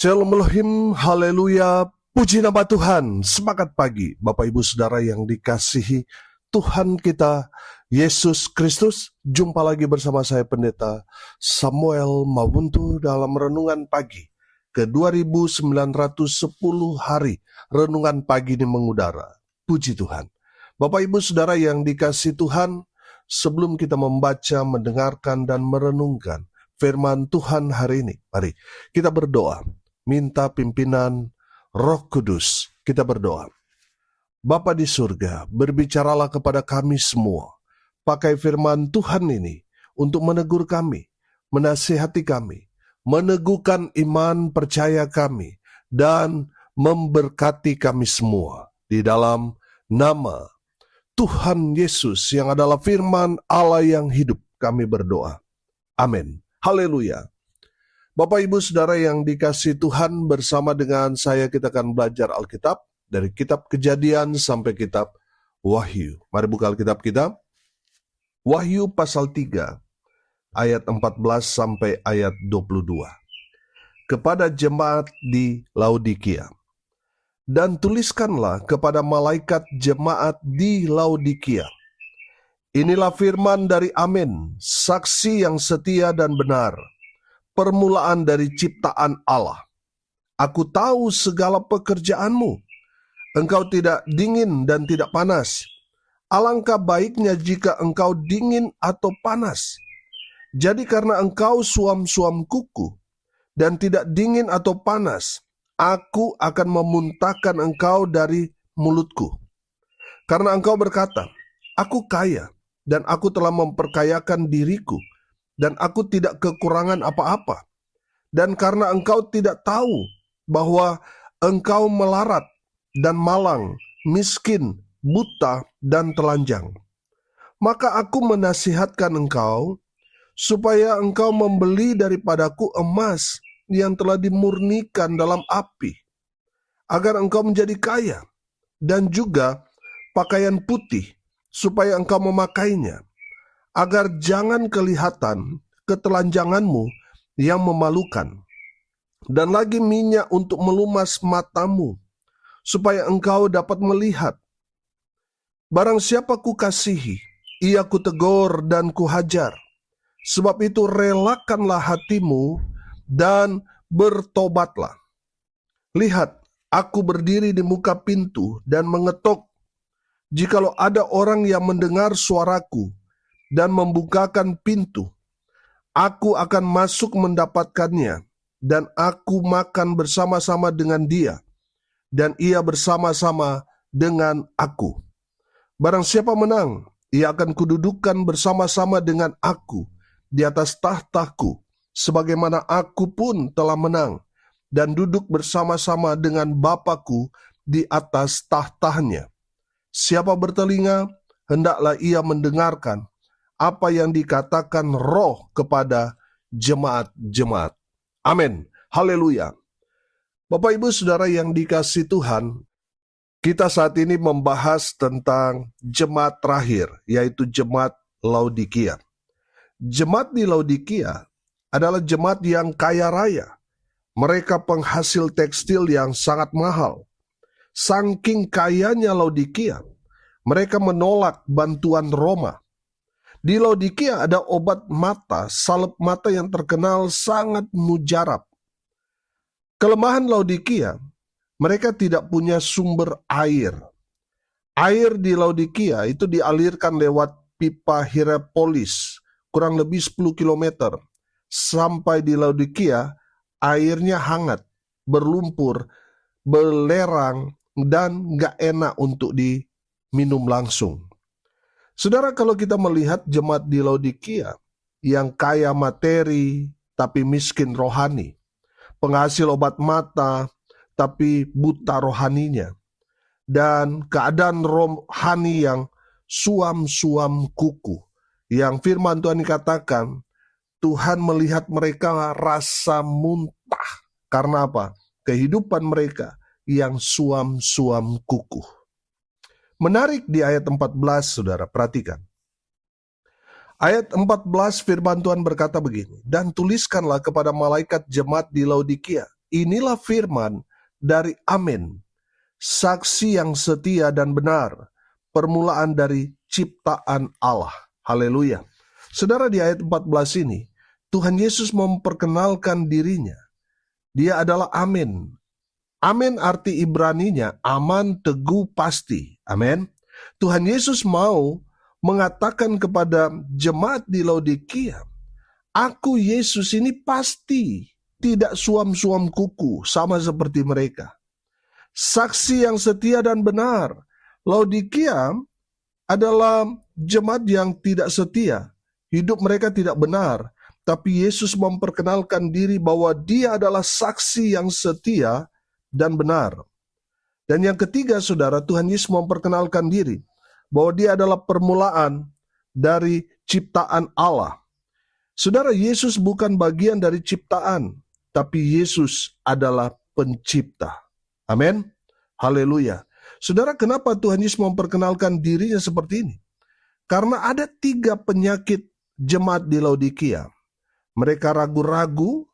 Shalom Elohim, haleluya, puji nama Tuhan. Semangat pagi Bapak Ibu Saudara yang dikasihi Tuhan kita Yesus Kristus. Jumpa lagi bersama saya Pendeta Samuel Mawuntu dalam Renungan Pagi ke 2910 hari Renungan Pagi ini mengudara. Puji Tuhan. Bapak Ibu Saudara yang dikasihi Tuhan, sebelum kita membaca, mendengarkan, dan merenungkan firman Tuhan hari ini, mari kita berdoa. Minta pimpinan Roh Kudus. Kita berdoa. Bapa di surga, berbicaralah kepada kami semua. Pakai firman Tuhan ini untuk menegur kami, menasihati kami, meneguhkan iman percaya kami, dan memberkati kami semua. Di dalam nama Tuhan Yesus yang adalah firman Allah yang hidup, kami berdoa. Amin. Haleluya. Bapak Ibu Saudara yang dikasihi Tuhan, bersama dengan saya kita akan belajar Alkitab dari kitab Kejadian sampai kitab Wahyu. Mari buka Alkitab kita. Wahyu pasal 3 ayat 14 sampai ayat 22. Kepada jemaat di Laodikia. Dan tuliskanlah kepada malaikat jemaat di Laodikia. Inilah firman dari Amin, saksi yang setia dan benar, permulaan dari ciptaan Allah. Aku tahu segala pekerjaanmu. Engkau tidak dingin dan tidak panas. Alangkah baiknya jika engkau dingin atau panas. Jadi karena engkau suam-suam kuku dan tidak dingin atau panas, aku akan memuntahkan engkau dari mulutku. Karena engkau berkata, aku kaya dan aku telah memperkayakan diriku, dan aku tidak kekurangan apa-apa. Dan karena engkau tidak tahu bahwa engkau melarat dan malang, miskin, buta, dan telanjang, maka aku menasihatkan engkau supaya engkau membeli daripadaku emas yang telah dimurnikan dalam api, agar engkau menjadi kaya, dan juga pakaian putih, supaya engkau memakainya, agar jangan kelihatan ketelanjanganmu yang memalukan, dan lagi minyak untuk melumas matamu, supaya engkau dapat melihat. Barang siapa kukasihi, ia kutegur dan kuhajar. Sebab itu relakanlah hatimu dan bertobatlah. Lihat, aku berdiri di muka pintu dan mengetok. Jikalau ada orang yang mendengar suaraku dan membukakan pintu, aku akan masuk mendapatkannya, dan aku makan bersama-sama dengan dia, dan ia bersama-sama dengan aku. Barang siapa menang, ia akan kududukan bersama-sama dengan aku di atas tahtaku, sebagaimana aku pun telah menang, dan duduk bersama-sama dengan Bapa-Ku di atas tahtanya. Siapa bertelinga, hendaklah ia mendengarkan apa yang dikatakan Roh kepada jemaat-jemaat. Amin. Haleluya. Bapak Ibu Saudara yang dikasihi Tuhan, kita saat ini membahas tentang jemaat terakhir, yaitu jemaat Laodikia. Jemaat di Laodikia adalah jemaat yang kaya raya. Mereka penghasil tekstil yang sangat mahal. Saking kayanya Laodikia, mereka menolak bantuan Roma. Di Laodikia ada obat mata, salep mata yang terkenal sangat mujarab. Kelemahan Laodikia, mereka tidak punya sumber air. Air di Laodikia itu dialirkan lewat pipa Hierapolis, kurang lebih 10 km. Sampai di Laodikia, airnya hangat, berlumpur, belerang, dan gak enak untuk diminum langsung. Saudara, kalau kita melihat jemaat di Laodikia yang kaya materi tapi miskin rohani, penghasil obat mata tapi buta rohaninya, dan keadaan rohani yang suam-suam kuku, yang firman Tuhan dikatakan Tuhan melihat mereka rasa muntah. Karena apa? Kehidupan mereka yang suam-suam kuku. Menarik di ayat 14, saudara, perhatikan. Ayat 14 firman Tuhan berkata begini, dan tuliskanlah kepada malaikat jemaat di Laodikia, inilah firman dari Amin, saksi yang setia dan benar, permulaan dari ciptaan Allah. Haleluya. Saudara, di ayat 14 ini, Tuhan Yesus memperkenalkan dirinya. Dia adalah Amin. Amin arti Ibraninya aman, teguh, pasti. Amin. Tuhan Yesus mau mengatakan kepada jemaat di Laodikia, aku Yesus ini pasti tidak suam-suam kuku sama seperti mereka. Saksi yang setia dan benar. Laodikia adalah jemaat yang tidak setia. Hidup mereka tidak benar. Tapi Yesus memperkenalkan diri bahwa dia adalah saksi yang setia dan benar. Dan yang ketiga, saudara, Tuhan Yesus memperkenalkan diri bahwa dia adalah permulaan dari ciptaan Allah. Saudara, Yesus bukan bagian dari ciptaan, tapi Yesus adalah pencipta. Amin. Haleluya. Saudara, kenapa Tuhan Yesus memperkenalkan dirinya seperti ini? Karena ada 3 penyakit jemaat di Laodikia. Mereka ragu-ragu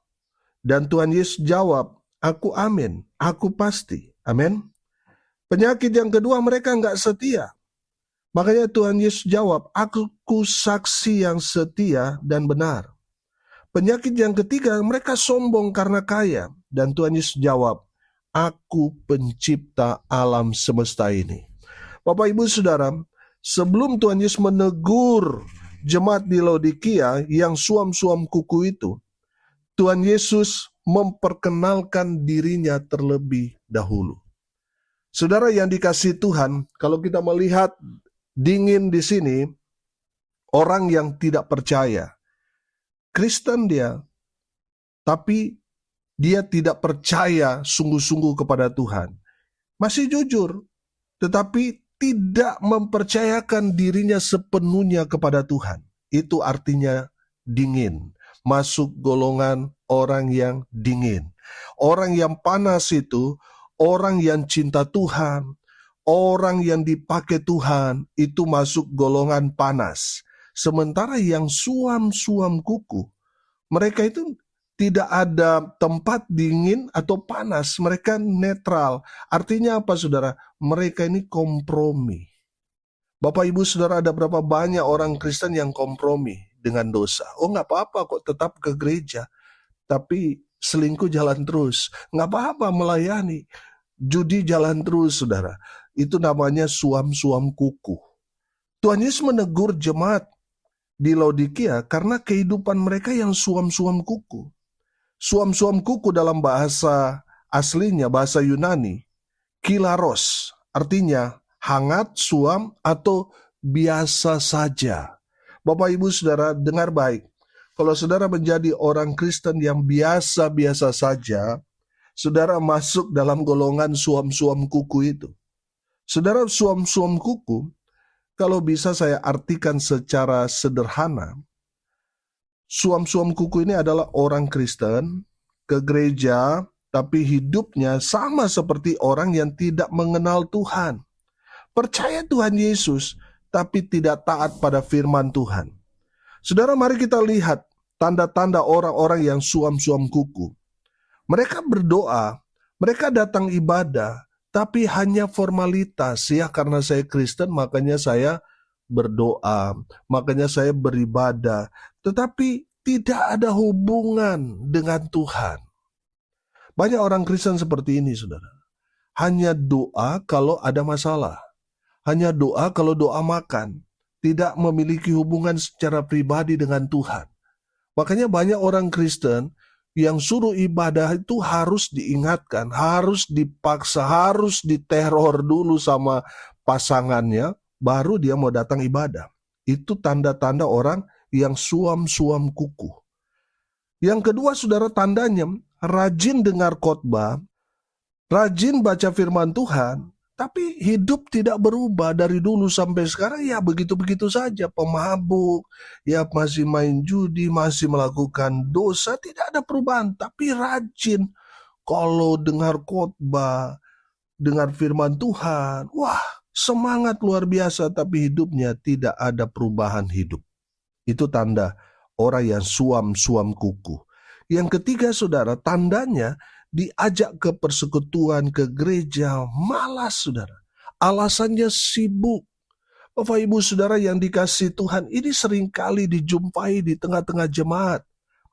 dan Tuhan Yesus jawab, aku amin, aku pasti. Amin. Penyakit yang kedua, mereka nggak setia. Makanya Tuhan Yesus jawab, aku saksi yang setia dan benar. Penyakit yang ketiga, mereka sombong karena kaya. Dan Tuhan Yesus jawab, aku pencipta alam semesta ini. Bapak, Ibu, Saudara, sebelum Tuhan Yesus menegur jemaat di Laodikia yang suam-suam kuku itu, Tuhan Yesus memperkenalkan dirinya terlebih dahulu. Saudara yang dikasihi Tuhan, kalau kita melihat dingin di sini, orang yang tidak percaya, Kristen dia, tapi dia tidak percaya sungguh-sungguh kepada Tuhan. Masih jujur, tetapi tidak mempercayakan dirinya sepenuhnya kepada Tuhan. Itu artinya dingin. Masuk golongan orang yang dingin. Orang yang panas itu, orang yang cinta Tuhan, orang yang dipakai Tuhan, itu masuk golongan panas. Sementara yang suam-suam kuku, mereka itu tidak ada tempat dingin atau panas. Mereka netral. Artinya apa, saudara? Mereka ini kompromi. Bapak, Ibu, Saudara, ada berapa banyak orang Kristen yang kompromi dengan dosa? Oh, nggak apa-apa kok tetap ke gereja. Tapi selingkuh jalan terus. Nggak apa-apa melayani. Judi jalan terus, saudara. Itu namanya suam-suam kuku. Tuhan Yesus menegur jemaat di Laodikia karena kehidupan mereka yang suam-suam kuku. Suam-suam kuku dalam bahasa aslinya, bahasa Yunani, kilaros, artinya hangat, suam, atau biasa saja. Bapak, Ibu, Saudara, dengar baik. Kalau saudara menjadi orang Kristen yang biasa-biasa saja, saudara masuk dalam golongan suam-suam kuku itu. Saudara, suam-suam kuku, kalau bisa saya artikan secara sederhana, suam-suam kuku ini adalah orang Kristen ke gereja, tapi hidupnya sama seperti orang yang tidak mengenal Tuhan. Percaya Tuhan Yesus, tapi tidak taat pada firman Tuhan. Saudara, mari kita lihat tanda-tanda orang-orang yang suam-suam kuku. Mereka berdoa, mereka datang ibadah, tapi hanya formalitas. Ya, karena saya Kristen, makanya saya berdoa, makanya saya beribadah. Tetapi tidak ada hubungan dengan Tuhan. Banyak orang Kristen seperti ini, saudara. Hanya doa kalau ada masalah. Hanya doa kalau doa makan. Tidak memiliki hubungan secara pribadi dengan Tuhan. Makanya banyak orang Kristen yang suruh ibadah itu harus diingatkan, harus dipaksa, harus diteror dulu sama pasangannya, baru dia mau datang ibadah. Itu tanda-tanda orang yang suam-suam kuku. Yang kedua, saudara, tandanya rajin dengar khotbah, rajin baca firman Tuhan, tapi hidup tidak berubah dari dulu sampai sekarang. Ya begitu-begitu saja, pemabuk, ya masih main judi, masih melakukan dosa, tidak ada perubahan. Tapi rajin kalau dengar khotbah, dengar firman Tuhan, wah semangat luar biasa, tapi hidupnya tidak ada perubahan hidup. Itu tanda orang yang suam-suam kuku. Yang ketiga, saudara, tandanya diajak ke persekutuan, ke gereja, malas saudara. Alasannya sibuk. Bapak Ibu Saudara yang dikasihi Tuhan, ini seringkali dijumpai di tengah-tengah jemaat.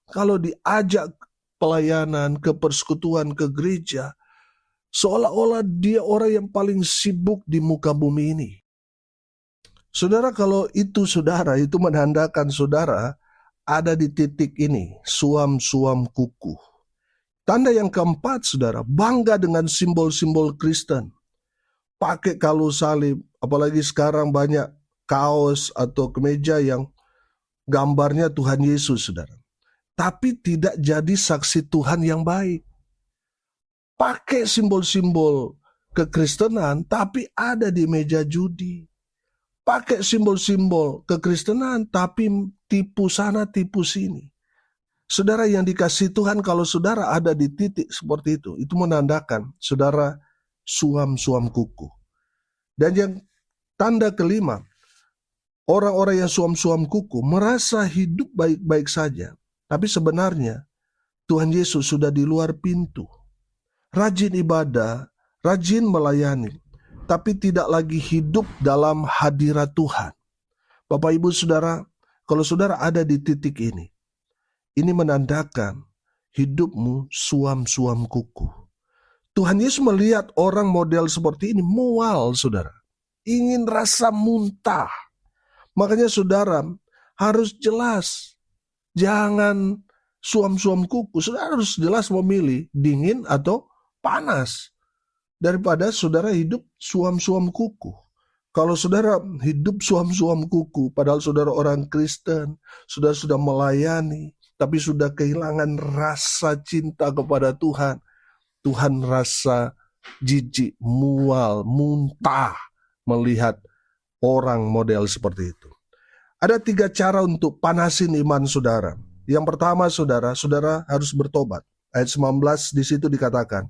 Kalau diajak pelayanan, ke persekutuan, ke gereja, seolah-olah dia orang yang paling sibuk di muka bumi ini. Saudara, kalau itu saudara, itu menandakan saudara ada di titik ini, suam-suam kuku. Tanda yang keempat, saudara, bangga dengan simbol-simbol Kristen. Pakai kalu salib, apalagi sekarang banyak kaos atau kemeja yang gambarnya Tuhan Yesus, saudara. Tapi tidak jadi saksi Tuhan yang baik. Pakai simbol-simbol kekristenan, tapi ada di meja judi. Pakai simbol-simbol kekristenan, tapi tipu sana, tipu sini. Saudara yang dikasihi Tuhan, kalau saudara ada di titik seperti itu menandakan saudara suam-suam kuku. Dan yang tanda kelima, orang-orang yang suam-suam kuku merasa hidup baik-baik saja. Tapi sebenarnya Tuhan Yesus sudah di luar pintu. Rajin ibadah, rajin melayani, tapi tidak lagi hidup dalam hadirat Tuhan. Bapak Ibu Saudara, kalau saudara ada di titik ini menandakan hidupmu suam-suam kuku. Tuhan Yesus melihat orang model seperti ini mual, saudara. Ingin rasa muntah. Makanya saudara harus jelas. Jangan suam-suam kuku. Saudara harus jelas memilih dingin atau panas. Daripada saudara hidup suam-suam kuku. Kalau saudara hidup suam-suam kuku, padahal saudara orang Kristen, saudara sudah melayani, tapi sudah kehilangan rasa cinta kepada Tuhan. Tuhan rasa jijik, mual, muntah melihat orang model seperti itu. Ada 3 cara untuk panasin iman saudara. Yang pertama saudara harus bertobat. Ayat 19 di situ dikatakan,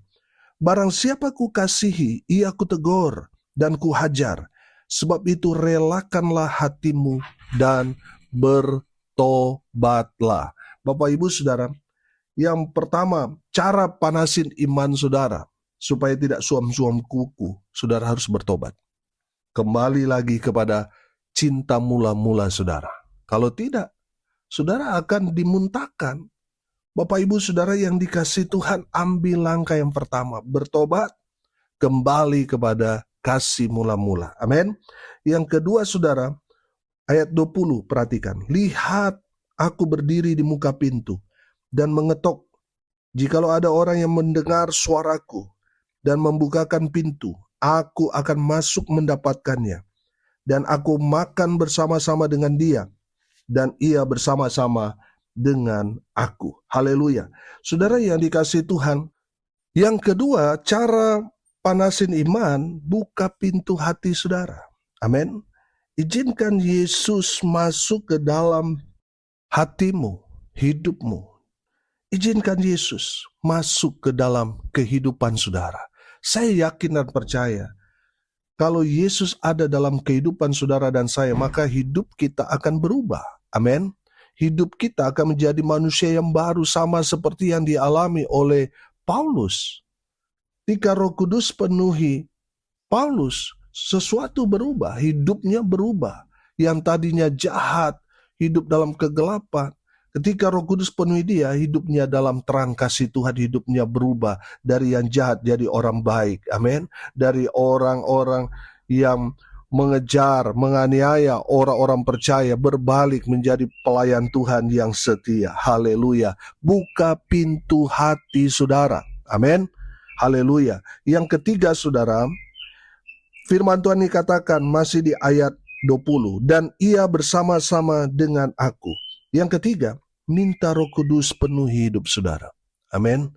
barang siapa ku kasihi, ia ku tegur dan ku hajar. Sebab itu relakanlah hatimu dan bertobatlah. Bapak Ibu Saudara, yang pertama, cara panasin iman saudara supaya tidak suam-suam kuku, saudara harus bertobat. Kembali lagi kepada cinta mula-mula saudara. Kalau tidak, saudara akan dimuntahkan. Bapak Ibu Saudara yang dikasihi Tuhan, ambil langkah yang pertama, bertobat, kembali kepada kasih mula-mula. Amin. Yang kedua saudara, ayat 20, perhatikan. Lihat, aku berdiri di muka pintu dan mengetok. Jikalau ada orang yang mendengar suaraku dan membukakan pintu, aku akan masuk mendapatkannya. Dan aku makan bersama-sama dengan dia, dan ia bersama-sama dengan aku. Haleluya. Saudara yang dikasihi Tuhan, yang kedua, cara panasin iman, buka pintu hati saudara. Amin. Izinkan Yesus masuk ke dalam hatimu, hidupmu. Izinkan Yesus masuk ke dalam kehidupan saudara. Saya yakin dan percaya, kalau Yesus ada dalam kehidupan saudara dan saya, maka hidup kita akan berubah. Amin. Hidup kita akan menjadi manusia yang baru, sama seperti yang dialami oleh Paulus. Ketika Roh Kudus penuhi Paulus, sesuatu berubah, hidupnya berubah. Yang tadinya jahat, hidup dalam kegelapan. Ketika Roh Kudus penuhi dia, hidupnya dalam terang kasih Tuhan, hidupnya berubah dari yang jahat jadi orang baik. Amin. Dari orang-orang yang mengejar, menganiaya orang-orang percaya, berbalik menjadi pelayan Tuhan yang setia. Haleluya. Buka pintu hati saudara. Amin. Haleluya. Yang ketiga saudara, firman Tuhan dikatakan masih di ayat 20. Dan ia bersama-sama dengan aku. Yang ketiga, minta Roh Kudus penuhi hidup saudara. Amin.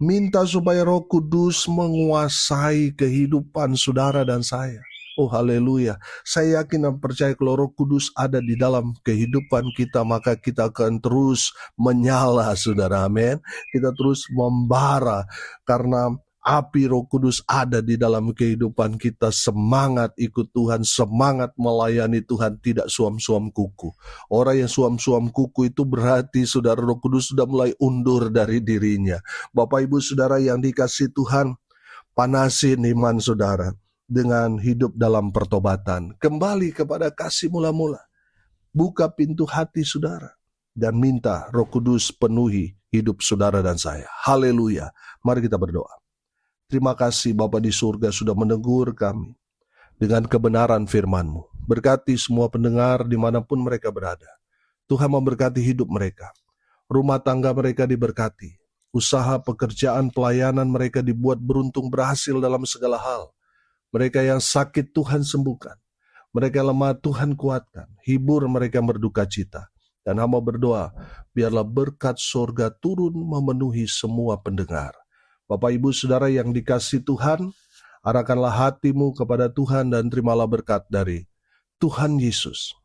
Minta supaya Roh Kudus menguasai kehidupan saudara dan saya. Oh haleluya. Saya yakin dan percaya kalau Roh Kudus ada di dalam kehidupan kita, maka kita akan terus menyala saudara. Amin. Kita terus membara karena Api Roh Kudus ada di dalam kehidupan kita, semangat ikut Tuhan, semangat melayani Tuhan, tidak suam-suam kuku. Orang yang suam-suam kuku itu berarti saudara, Roh Kudus sudah mulai undur dari dirinya. Bapak Ibu Saudara yang dikasihi Tuhan, panasin iman saudara dengan hidup dalam pertobatan. Kembali kepada kasih mula-mula. Buka pintu hati saudara dan minta Roh Kudus penuhi hidup saudara dan saya. Haleluya. Mari kita berdoa. Terima kasih Bapa di surga sudah menegur kami dengan kebenaran firman-Mu. Berkati semua pendengar dimanapun mereka berada. Tuhan memberkati hidup mereka. Rumah tangga mereka diberkati. Usaha, pekerjaan, pelayanan mereka dibuat beruntung berhasil dalam segala hal. Mereka yang sakit Tuhan sembuhkan. Mereka lemah Tuhan kuatkan. Hibur mereka berduka cita. Dan hamba berdoa, biarlah berkat sorga turun memenuhi semua pendengar. Bapak Ibu Saudara yang dikasihi Tuhan, arahkanlah hatimu kepada Tuhan dan terimalah berkat dari Tuhan Yesus.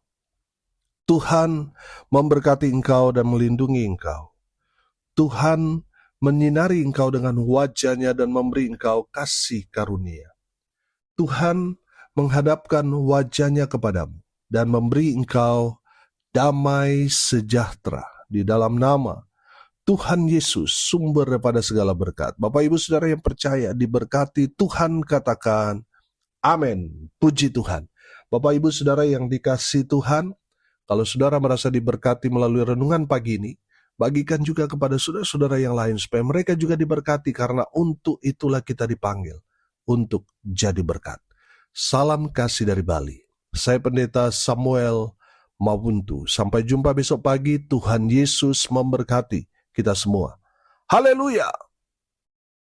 Tuhan memberkati engkau dan melindungi engkau. Tuhan menyinari engkau dengan wajah-Nya dan memberi engkau kasih karunia. Tuhan menghadapkan wajah-Nya kepadamu dan memberi engkau damai sejahtera di dalam nama Tuhan Yesus, sumber daripada segala berkat. Bapak Ibu Saudara yang percaya diberkati Tuhan, katakan amin. Puji Tuhan. Bapak Ibu Saudara yang dikasihi Tuhan, kalau saudara merasa diberkati melalui renungan pagi ini, bagikan juga kepada saudara-saudara yang lain supaya mereka juga diberkati, karena untuk itulah kita dipanggil untuk jadi berkat. Salam kasih dari Bali. Saya Pendeta Samuel Mawuntu. Sampai jumpa besok pagi. Tuhan Yesus memberkati kita semua. Haleluya.